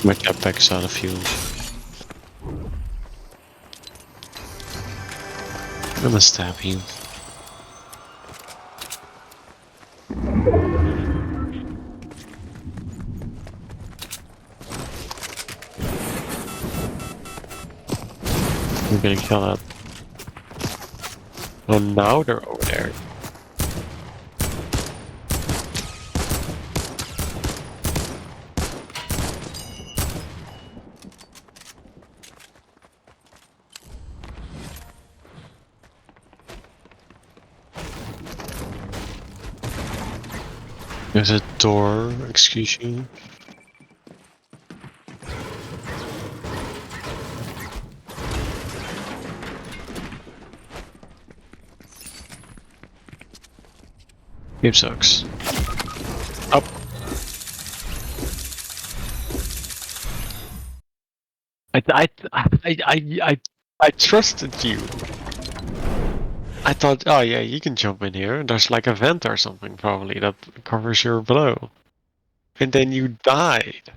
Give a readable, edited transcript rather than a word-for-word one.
My jetpack's out of fuel. I'm gonna stab you. I'm gonna kill that. Oh, now they're over there. There's a door, excuse you. Game sucks. Up. I trusted you. I thought, oh yeah, you can jump in here. There's like a vent or something probably that covers your blow. And then you died.